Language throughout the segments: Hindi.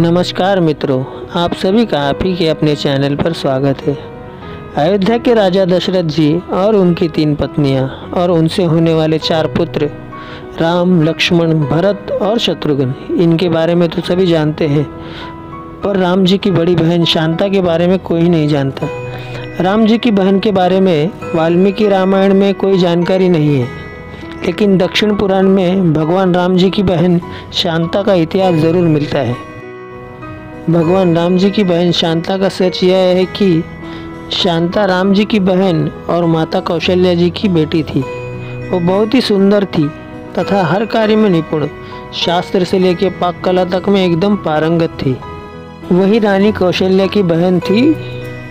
नमस्कार मित्रों, आप सभी का आप ही के अपने चैनल पर स्वागत है। अयोध्या के राजा दशरथ जी और उनकी 3 पत्नियां और उनसे होने वाले 4 पुत्र राम, लक्ष्मण, भरत और शत्रुघ्न, इनके बारे में तो सभी जानते हैं, पर राम जी की बड़ी बहन शांता के बारे में कोई नहीं जानता। राम जी की बहन के बारे में वाल्मीकि रामायण में कोई जानकारी नहीं है, लेकिन दक्षिण पुराण में भगवान राम जी की बहन शांता का इतिहास ज़रूर मिलता है। भगवान राम जी की बहन शांता का सच यह है कि शांता राम जी की बहन और माता कौशल्या जी की बेटी थी। वो बहुत ही सुंदर थी तथा हर कार्य में निपुण, शास्त्र से लेकर पाक कला तक में एकदम पारंगत थी। वही रानी कौशल्या की बहन थी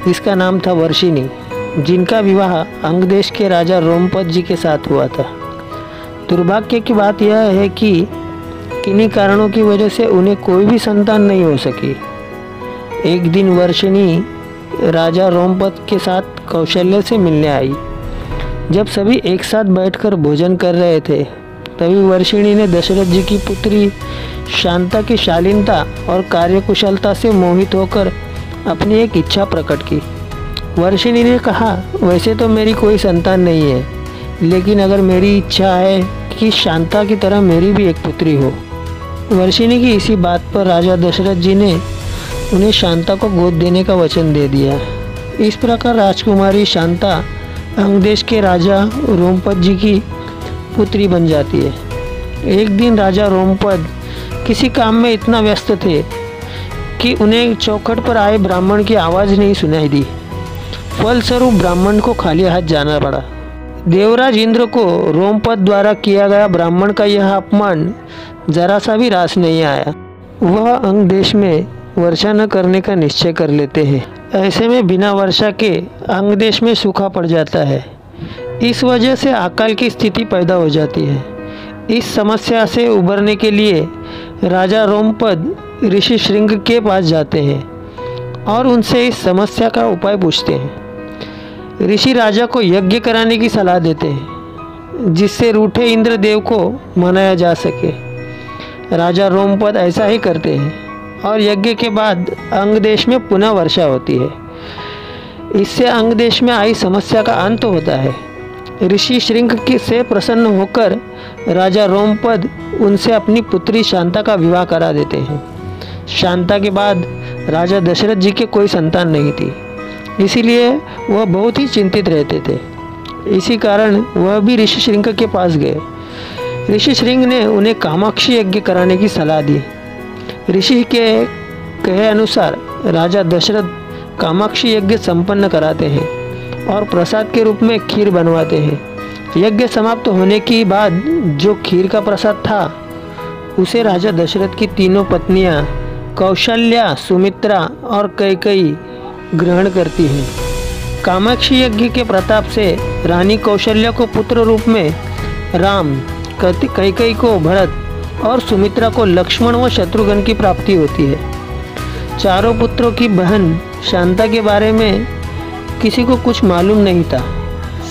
जिसका नाम था वर्षिणी, जिनका विवाह अंग देश के राजा रोमपद जी के साथ हुआ था। दुर्भाग्य की बात यह है कि किन्हीं कारणों की वजह से उन्हें कोई भी संतान नहीं हो सकी। एक दिन वर्षिणी राजा रोमपद के साथ कौशल्या से मिलने आई। जब सभी एक साथ बैठकर भोजन कर रहे थे, तभी वर्षिणी ने दशरथ जी की पुत्री शांता की शालीनता और कार्यकुशलता से मोहित होकर अपनी एक इच्छा प्रकट की। वर्षिणी ने कहा, वैसे तो मेरी कोई संतान नहीं है, लेकिन अगर मेरी इच्छा है कि शांता की तरह मेरी भी एक पुत्री हो। वर्षिणी की इसी बात पर राजा दशरथ जी ने उन्हें शांता को गोद देने का वचन दे दिया। इस प्रकार राजकुमारी शांता अंग देश के राजा रोमपद जी की पुत्री बन जाती है। एक दिन राजा रोमपद किसी काम में इतना व्यस्त थे कि उन्हें चौखट पर आए ब्राह्मण की आवाज़ नहीं सुनाई दी। फलस्वरूप ब्राह्मण को खाली हाथ जाना पड़ा। देवराज इंद्र को रोमपद द्वारा किया गया ब्राह्मण का यह अपमान जरा सा भी रास नहीं आया। वह अंग देश में वर्षा न करने का निश्चय कर लेते हैं। ऐसे में बिना वर्षा के अंग देश में सूखा पड़ जाता है। इस वजह से अकाल की स्थिति पैदा हो जाती है। इस समस्या से उबरने के लिए राजा रोमपद ऋषि श्रृंग के पास जाते हैं और उनसे इस समस्या का उपाय पूछते हैं। ऋषि राजा को यज्ञ कराने की सलाह देते हैं, जिससे रूठे इंद्रदेव को मनाया जा सके। राजा रोमपद ऐसा ही करते हैं और यज्ञ के बाद अंग देश में पुनः वर्षा होती है। इससे अंग देश में आई समस्या का अंत होता है। ऋषि श्रृंग से प्रसन्न होकर राजा रोमपद उनसे अपनी पुत्री शांता का विवाह करा देते हैं। शांता के बाद राजा दशरथ जी के कोई संतान नहीं थी, इसीलिए वह बहुत ही चिंतित रहते थे। इसी कारण वह भी ऋषि श्रृंग के पास गए। ऋषि श्रृंग ने उन्हें कामाक्षी यज्ञ कराने की सलाह दी। ऋषि के कहे अनुसार राजा दशरथ कामाक्षी यज्ञ संपन्न कराते हैं और प्रसाद के रूप में खीर बनवाते हैं। यज्ञ समाप्त होने के बाद जो खीर का प्रसाद था, उसे राजा दशरथ की 3 पत्नियां कौशल्या, सुमित्रा और कैकेयी ग्रहण करती हैं। कामाक्षी यज्ञ के प्रताप से रानी कौशल्या को पुत्र रूप में राम, कैकेयी को भरत और सुमित्रा को लक्ष्मण व शत्रुघ्न की प्राप्ति होती है। चारों पुत्रों की बहन शांता के बारे में किसी को कुछ मालूम नहीं था।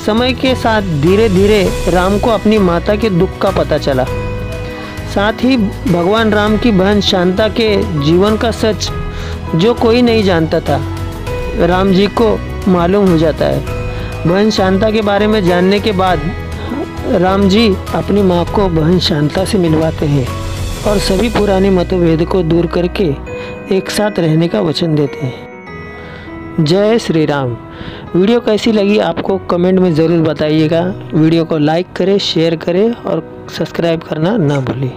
समय के साथ धीरे धीरे राम को अपनी माता के दुख का पता चला। साथ ही भगवान राम की बहन शांता के जीवन का सच जो कोई नहीं जानता था, राम जी को मालूम हो जाता है। बहन शांता के बारे में जानने के बाद राम जी अपनी माँ को बहन शांता से मिलवाते हैं और सभी पुराने मतभेद को दूर करके एक साथ रहने का वचन देते हैं। जय श्री राम। वीडियो कैसी लगी आपको कमेंट में ज़रूर बताइएगा। वीडियो को लाइक करें, शेयर करें और सब्सक्राइब करना ना भूलें।